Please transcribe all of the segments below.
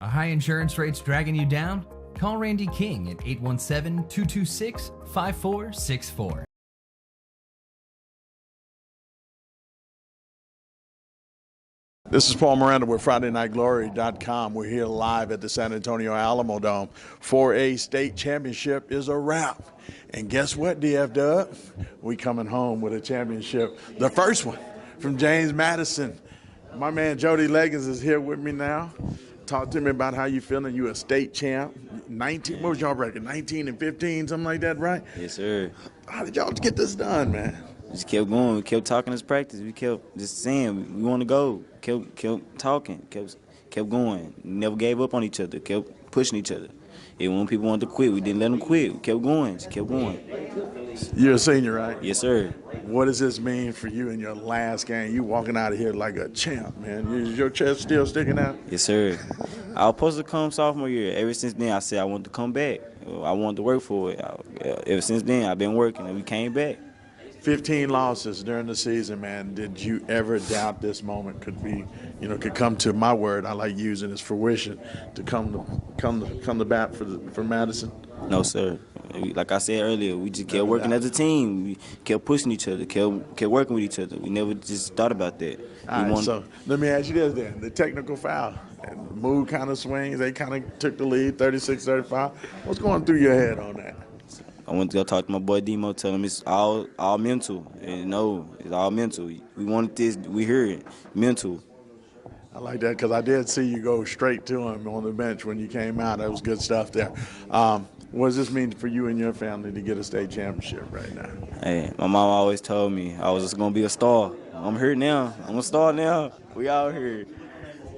Are high insurance rates dragging you down? Call Randy King at 817-226-5464. This is Paul Miranda with FridayNightGlory.com. We're here live at the San Antonio Alamo Dome. 4A state championship is a wrap. And guess what, DF Dub? We coming home with a championship. The first one from James Madison. My man Jody Leggins is here with me now. Talk to me about how you feeling. You a state champ. 19, what was y'all record? 19 and 15, something like that, right? Yes, sir. How did y'all get this done, man? Just kept going. We kept talking as practice. We kept just saying we want to go. Kept talking. Kept going. Never gave up on each other. Kept pushing each other. And when people wanted to quit, we didn't let them quit. We kept going. Just kept going. You're a senior, right? Yes, sir. What does this mean for you in your last game? You walking out of here like a champ, man. Is your chest still sticking out? Yes, sir. I was supposed to come sophomore year. Ever since then, I said I wanted to come back. I wanted to work for it. Ever since then, I've been working, and we came back. 15 losses during the season, man. Did you ever doubt this moment could come to, my word I like using, is fruition, to come to bat for Madison? No, sir. Like I said earlier, we just kept working as a team. We kept pushing each other, kept working with each other. We never just thought about that. All right, so let me ask you this then. The technical foul, and the mood kind of swings, they kind of took the lead, 36-35. What's going through your head on that? I went to go talk to my boy Demo, tell him it's all mental. And no, it's all mental. We wanted this, we heard it, mental. I like that because I did see you go straight to him on the bench when you came out. That was good stuff there. What does this mean for you and your family to get a state championship right now? Hey, my mom always told me I was just going to be a star. I'm here now. I'm a star now. We out here.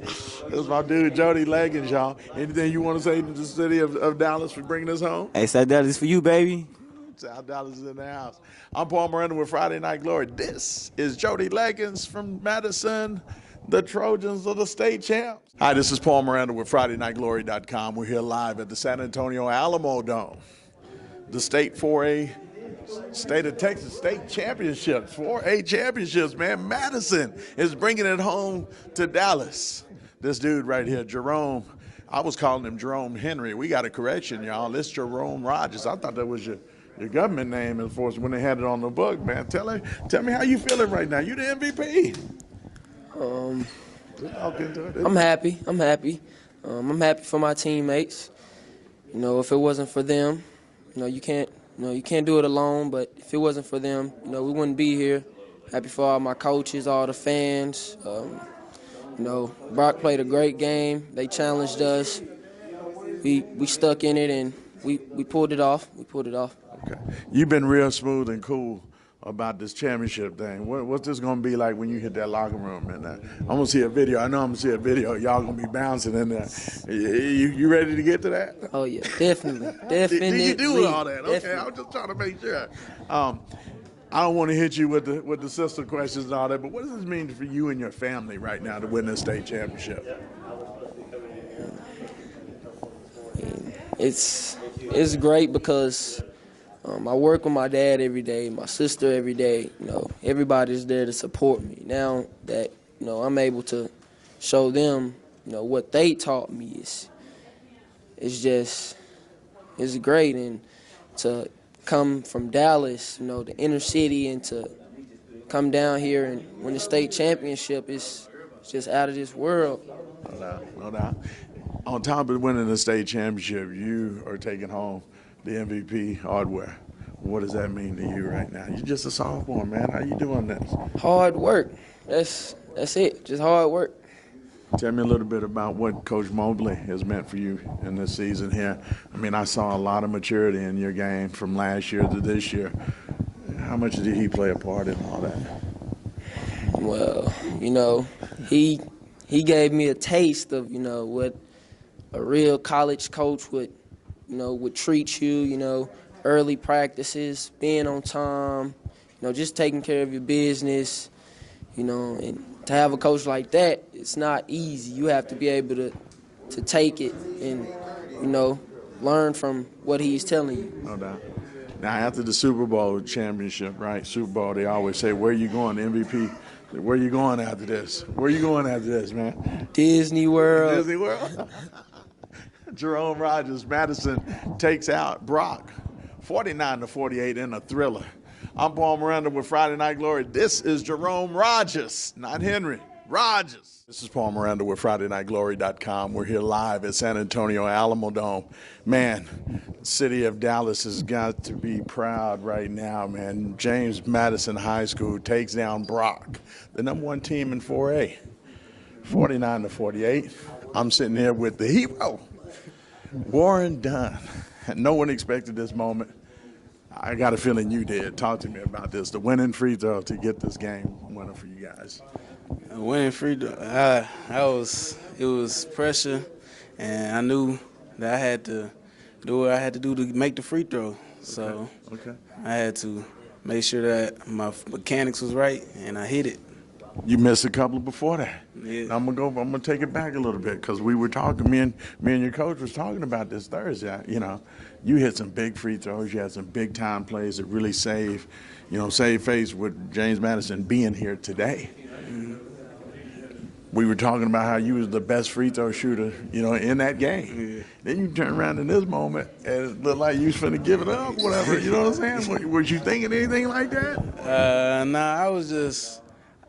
This is my dude, Jody Leggins, y'all. Anything you want to say to the city of Dallas for bringing us home? Hey, South Dallas is for you, baby. South Dallas is in the house. I'm Paul Miranda with Friday Night Glory. This is Jody Leggins from Madison, the Trojans of the state champs. Hi, this is Paul Miranda with FridayNightGlory.com. We're here live at the San Antonio Alamo Dome. The state 4A, state of Texas state championships, 4A championships, man. Madison is bringing it home to Dallas. This dude right here, Jerome, I was calling him Jerome Henry. We got a correction, y'all. It's Jerome Rogers. I thought that was your government name, of course, when they had it on the book, man. Tell me how you feeling right now. You the MVP. I'm happy. I'm happy for my teammates. You know, if it wasn't for them, you can't do it alone. But if it wasn't for them, we wouldn't be here. Happy for all my coaches, all the fans. Brock played a great game. They challenged us. We stuck in it and we pulled it off. Okay. You've been real smooth and cool about this championship thing. What's this going to be like when you hit that locker room? And I'm going to see a video. I know I'm going to see a video. Y'all going to be bouncing in there. You ready to get to that? Oh, yeah, definitely. Did you do all that? Okay, I was just trying to make sure. I don't want to hit you with the sister questions and all that, but what does this mean for you and your family right now to win this state championship? It's great because I work with my dad every day, my sister every day. Everybody's there to support me. Now that I'm able to show them what they taught me, it's great. And to come from Dallas, the inner city, and to come down here and win the state championship is just out of this world. No doubt. On top of winning the state championship, you are taking home the MVP hardware. What does that mean to you right now? You're just a sophomore, man. How you doing this? Hard work. That's it. Just hard work. Tell me a little bit about what Coach Mobley has meant for you in this season here. I mean, I saw a lot of maturity in your game from last year to this year. How much did he play a part in all that? Well, he gave me a taste of, what a real college coach would treat you, early practices, being on time, just taking care of your business, and to have a coach like that, it's not easy. You have to be able to take it and, learn from what he's telling you. No doubt. Now, after the Super Bowl championship, right, Super Bowl, they always say, where you going, MVP? Where you going after this? Where you going after this, man? Disney World. Disney World? Jerome Rogers, Madison takes out Brock, 49-48 in a thriller. I'm Paul Miranda with Friday Night Glory. This is Jerome Rogers, not Henry, Rogers. This is Paul Miranda with FridayNightGlory.com. We're here live at San Antonio Alamodome. Man, the city of Dallas has got to be proud right now, man. James Madison High School takes down Brock, the #1 team in 4A, 49-48. I'm sitting here with the hero, Warren Dunn. No one expected this moment. I got a feeling you did. Talk to me about this. The winning free throw to get this game winner for you guys. Winning free throw, it was pressure, and I knew that I had to do what I had to do to make the free throw. So I had to make sure that my mechanics was right, and I hit it. You missed a couple before that. Yeah. I'm gonna take it back a little bit because we were talking. Me and your coach was talking about this Thursday. You know, you hit some big free throws. You had some big time plays that really save face with James Madison being here today. Mm-hmm. We were talking about how you was the best free throw shooter, in that game. Yeah. Then you turn around in this moment and it looked like you was finna give it up, whatever. You know what I'm saying? Was you thinking anything like that? Nah,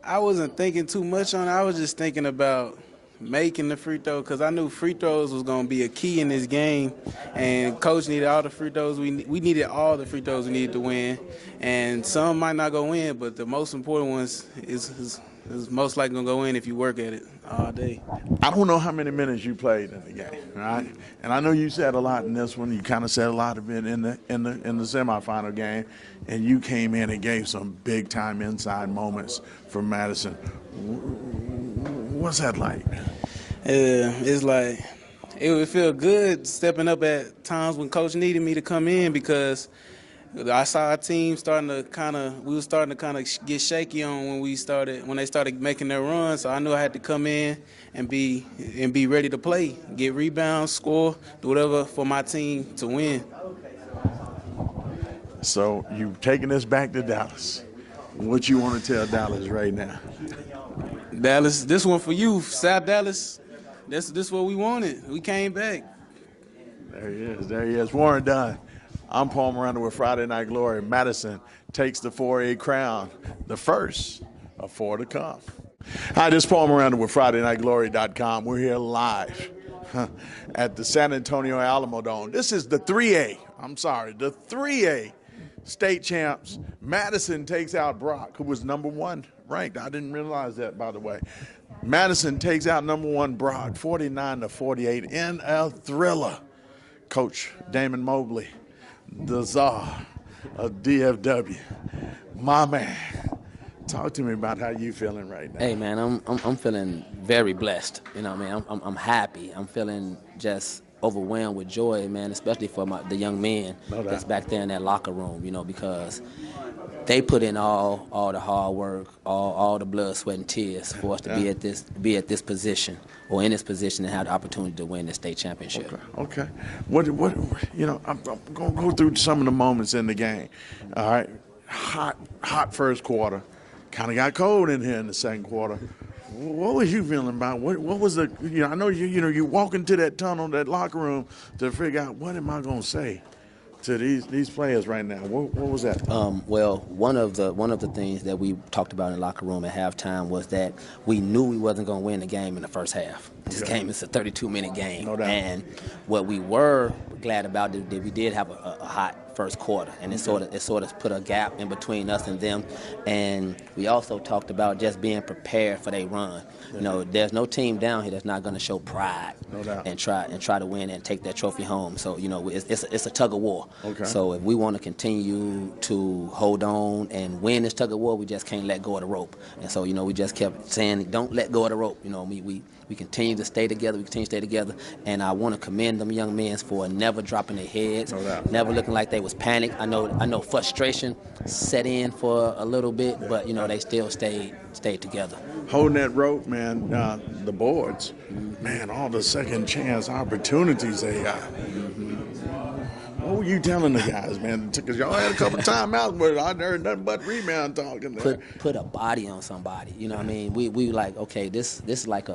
I wasn't thinking too much on it. I was just thinking about making the free throw because I knew free throws was going to be a key in this game, and coach needed all the free throws. We needed all the free throws we needed to win, and some might not go in, but the most important ones is most likely going to go in if you work at it all day. I don't know how many minutes you played in the game, right? And I know you said a lot in this one. You kind of said a lot of it in the semifinal game, and you came in and gave some big time inside moments for Madison. What's that like? It's like it would feel good stepping up at times when coach needed me to come in because I saw our team starting to kind of get shaky on when they started making their run. So I knew I had to come in and be ready to play, get rebounds, score, do whatever for my team to win. So you've taken this back to Dallas. What you want to tell Dallas right now? Dallas, this one for you, South Dallas. This what we wanted. We came back. There he is. Warren Dunn. I'm Paul Miranda with Friday Night Glory. Madison takes the 4A crown, the first of 4 to come. Hi, this is Paul Miranda with FridayNightGlory.com. We're here live at the San Antonio Alamodome. This is the 3A. The 3A state champs. Madison takes out Brock, who was #1 ranked. I didn't realize that, by the way. Madison takes out #1 Brock, 49-48 in a thriller. Coach Damien Mobley, the czar of DFW, my man. Talk to me about how you feeling right now. Hey man, I'm feeling very blessed. You know what I mean? I'm happy. I'm feeling just overwhelmed with joy, man, especially for the young men that's back there in that locker room, because they put in all the hard work, all the blood, sweat, and tears for us to be at this position or in this position and have the opportunity to win the state championship. Okay. What I'm going to go through some of the moments in the game. All right. Hot first quarter. Kind of got cold in here in the second quarter. What was you feeling about? What was the? I know you walk into that tunnel, that locker room, to figure out what am I going to say to these players right now. What was that? Well, one of the things that we talked about in the locker room at halftime was that we knew we wasn't going to win the game in the first half. This game is a 32-minute game, no doubt. And what we were glad about is that we did have a hot first quarter, and it sort of put a gap in between us and them. And we also talked about just being prepared for their run. There's no team down here that's not going to show pride and try to win and take that trophy home. So it's a tug of war. Okay. So if we want to continue to hold on and win this tug of war, we just can't let go of the rope. And so we just kept saying, don't let go of the rope. We continue to stay together. We continue to stay together. And I want to commend them young men for never dropping their heads, never looking like they was panicked. I know frustration set in for a little bit, but they still stayed together. Holding that rope, man. The boards, man. All the second chance opportunities they got. What were you telling the guys, man? Because y'all had a couple timeouts, but I heard nothing but rebound talking there. Put a body on somebody. You know what I mean? We like, okay, this is like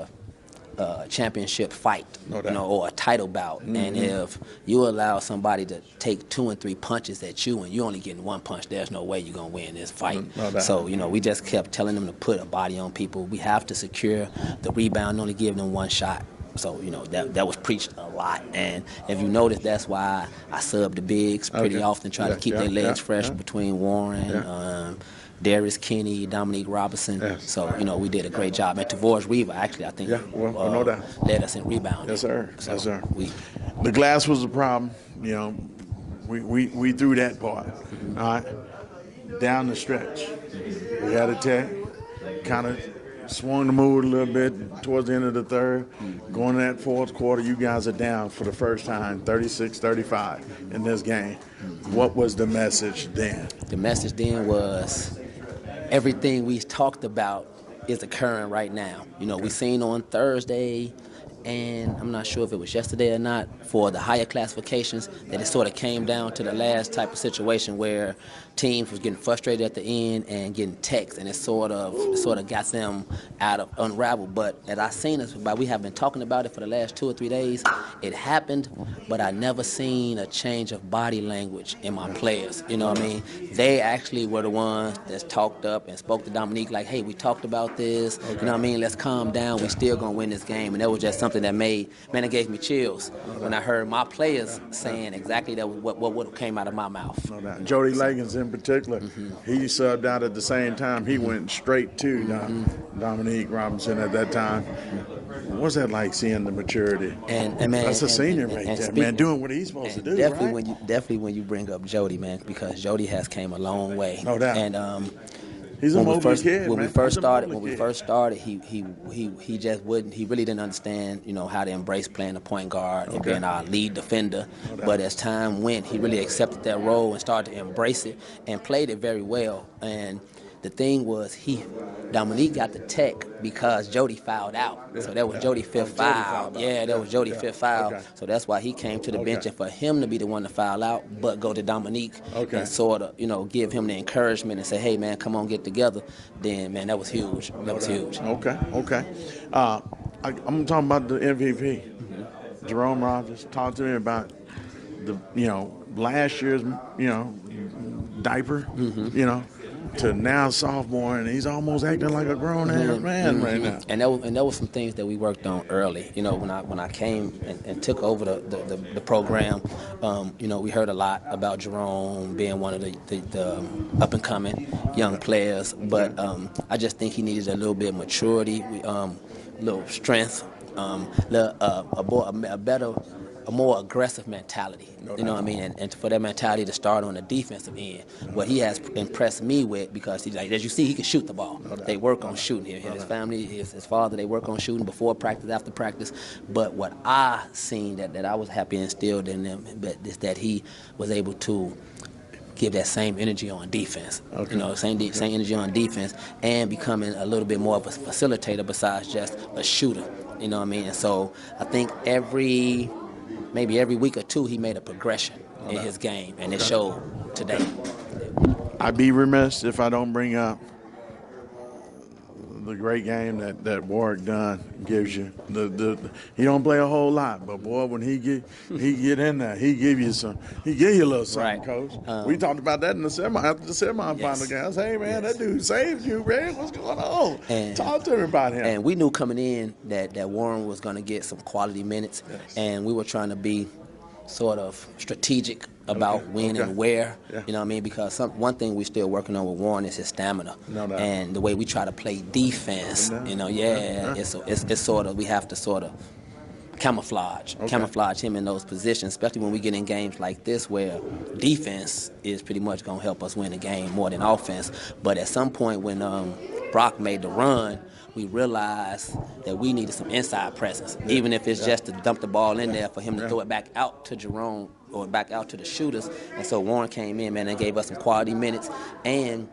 championship fight, No doubt. you know, or a title bout. And if you allow somebody to take 2 and 3 punches at you and you only getting 1 punch, there's no way you're gonna win this fight. No doubt. So, you know, we just kept telling them to put a body on people. We have to secure the rebound, only give them 1 shot. So, you know, that was preached a lot. And if you notice, that's why I sub the bigs pretty often, try to keep their legs fresh between Warren, Darius Kinney, Dominique Robinson. Yes. So, you know, we did a great job. And Tavoris Reaver, actually, I think, no doubt. led us in rebounding. Yes, sir. So Yes, sir. The glass was a problem. You know, we threw that part. All right. Down the stretch, we had a tech, kind of swung the mood a little bit towards the end of the third. Going in that fourth quarter, you guys are down for the first time, 36-35 in this game. What was the message then? The message then was everything we talked about is occurring right now. You know, we seen on Thursday, and I'm not sure if it was yesterday or not, for the higher classifications, that it sort of came down to the last type of situation where teams was getting frustrated at the end and getting texts, and it sort of got them out of unraveled. But as I seen it, we have been talking about it for the last 2 or 3 days. It happened, but I never seen a change of body language in my players. You know what I mean? They actually were the ones that talked up and spoke to Dominique like, hey, we talked about this. You know what I mean? Let's calm down. We still gonna win this game. And that was just something that it gave me chills when I heard my players saying exactly that what came out of my mouth. No doubt. Jody Leggins in particular, he subbed out at the same time. He went straight to Dominique Robinson at that time. What's that like, seeing the maturity? And man, that's a senior right there, man, doing what he's supposed to do. Definitely when you bring up Jody, man, because Jody has came a long way. No doubt. And he's a Mobley kid, when man. we first started, he just wouldn't. He really didn't understand, you know, how to embrace playing the point guard and being our lead defender. But as time went, he really accepted that role and started to embrace it and played it very well. And the thing was, Dominique got the tech because Jody fouled out. So that was Jody's fifth foul. That was Jody's fifth foul. So that's why he came to the bench, and for him to be the one to foul out, but go to Dominique and sort of, you know, give him the encouragement and say, hey, man, come on, get together. Then, man, that was huge. That was huge. Okay. I'm talking about the MVP, Jerome Rogers. Talk to me about the, you know, last year's, you know, diaper, you know, to now sophomore, and he's almost acting like a grown-ass man right now. And that was some things that we worked on early. You know, when I came and took over the program, you know, we heard a lot about Jerome being one of the up-and-coming young players, but I just think he needed a little bit of maturity, a little strength, a more aggressive mentality. You know what I mean? And for that mentality to start on the defensive end. What he has impressed me with, because he's like, as you see, he can shoot the ball. They work on shooting. His family, his father, they work on shooting before practice, after practice. But what I seen that I was happy instilled in them is that he was able to give that same energy on defense. You know, same energy on defense, and becoming a little bit more of a facilitator besides just a shooter. You know what I mean? And so I think maybe every week or two, he made a progression in his game, and it showed today. I'd be remiss if I don't bring up the great game that Warwick Dunn gives you. He don't play a whole lot, but boy, when he get in there, he give you a little something, Coach. We talked about that in the after the semifinal game. I said, hey man, that dude saved you, man. What's going on? And talk to me about him. And we knew coming in that Warren was going to get some quality minutes, and we were trying to be sort of strategic about when and where, you know what I mean? Because one thing we're still working on with Warren is his stamina, and the way we try to play defense. You know, it's sort of, we have to sort of camouflage him in those positions, especially when we get in games like this where defense is pretty much going to help us win the game more than offense. But at some point when Brock made the run, we realized that we needed some inside presence, even if it's just to dump the ball in there for him to throw it back out to Jerome or back out to the shooters. And so Warren came in, man, and gave us some quality minutes. And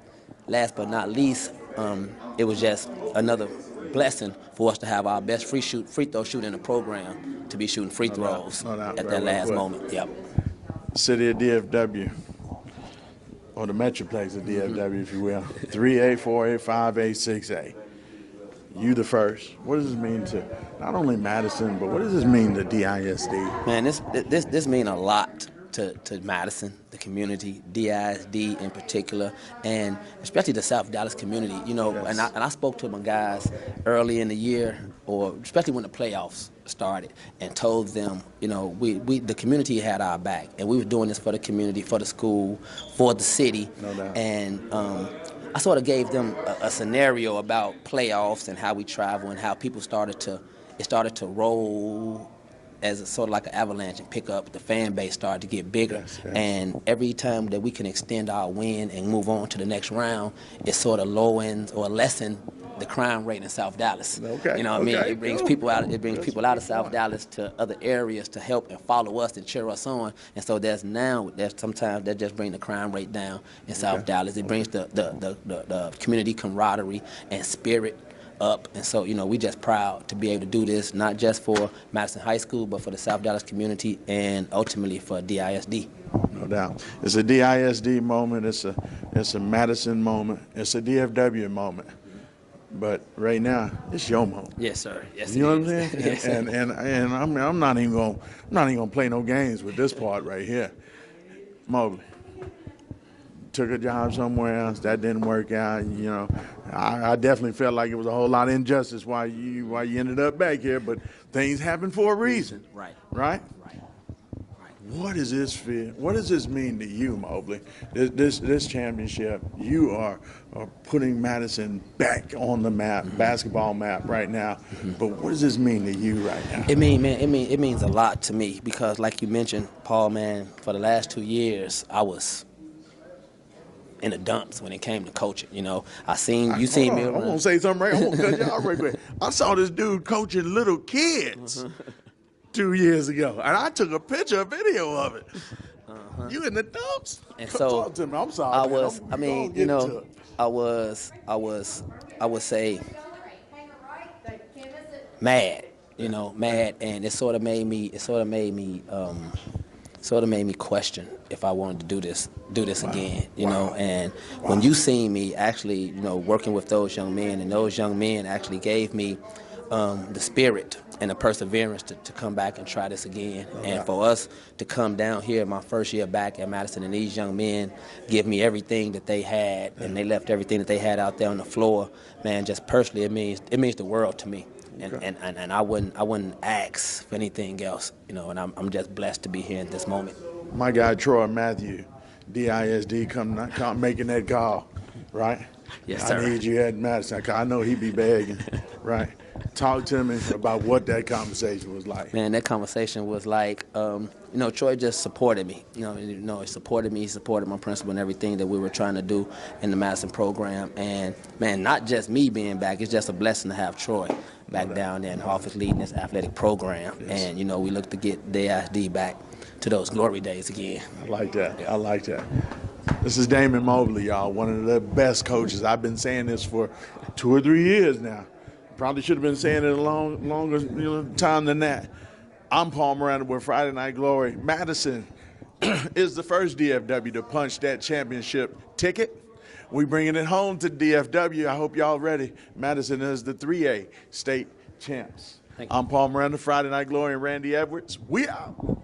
last but not least, it was just another blessing for us to have our best free throw shooter in the program to be shooting free throws at that last moment. Yep. City of DFW, or the Metroplex of DFW, if you will, 3A, 4A, 5A, 6A. You the first. What does this mean to not only Madison, but what does this mean to DISD? Man, this mean a lot to Madison, the community, DISD in particular, and especially the South Dallas community. You know, Yes. and I spoke to my guys early in the year, or especially when the playoffs started, and told them, you know, we the community had our back, and we were doing this for the community, for the school, for the city. No doubt. And I sort of gave them a scenario about playoffs and how we travel and how people started to roll as a sort of like an avalanche and pick up. The fan base started to get bigger. Yes. And every time that we can extend our win and move on to the next round, it sort of lowens or lessens the crime rate in South Dallas. Okay. You know what I mean? Okay. It brings Cool. people out. It brings That's people a out of good South point. Dallas to other areas to help and follow us and cheer us on. And so there's sometimes that just brings the crime rate down in South Dallas. It brings the community camaraderie and spirit up. And so, you know, we just proud to be able to do this, not just for Madison High School, but for the South Dallas community and ultimately for DISD. No doubt. It's a DISD moment. It's a Madison moment. It's a DFW moment. But right now, it's your moment. Yes, sir. Yes, You know it what I'm is. saying? Yes, sir. And I'm not even gonna play no games with this part right here. Mobley took a job somewhere else. That didn't work out. You know, I definitely felt like it was a whole lot of injustice why you ended up back here. But things happen for a reason. Right. Right. What does this feel? What does this mean to you, Mobley? This championship, you are putting Madison back on the map, basketball map right now. But what does this mean to you right now? It means a lot to me because, like you mentioned, Paul, man, for the last 2 years, I was in the dumps when it came to coaching. You know, you seen me. I'm gonna say something right. I'm gonna cut you off right quick. I saw this dude coaching little kids 2 years ago, and I took a picture, a video of it. You in the dumps? And Come so talk to me. I'm sorry. I man. was. I'm I mean, gonna you get into know, it. I would say mad. You know, mad, and it sort of made me question if I wanted to do this again, you know. And when you seen me actually, you know, working with those young men, and those young men actually gave me the spirit and the perseverance to come back and try this again. And for us to come down here my first year back at Madison, and these young men give me everything that they had, and they left everything that they had out there on the floor, man, just personally, it means the world to me. And I wouldn't ask for anything else, you know, and I'm just blessed to be here in this moment. My guy Troy Matthew, DISD, making that call, right? Yes, sir. I need you at Madison. I know he be begging, right? Talk to me about what that conversation was like. Man, that conversation was like, you know, Troy just supported me. He supported me. He supported my principal and everything that we were trying to do in the Madison program. And, man, not just me being back. It's just a blessing to have Troy back down there in office leading this athletic program. Yes. And, you know, we look to get DISD back to those glory days again. I like that. I like that. This is Damien Mobley, y'all, one of the best coaches. I've been saying this for 2 or 3 years now. Probably should have been saying it a longer time than that. I'm Paul Miranda with Friday Night Glory. Madison is the first DFW to punch that championship ticket. We bringing it home to DFW. I hope y'all ready. Madison is the 3A state champs. I'm Paul Miranda, Friday Night Glory, and Randy Edwards. We out.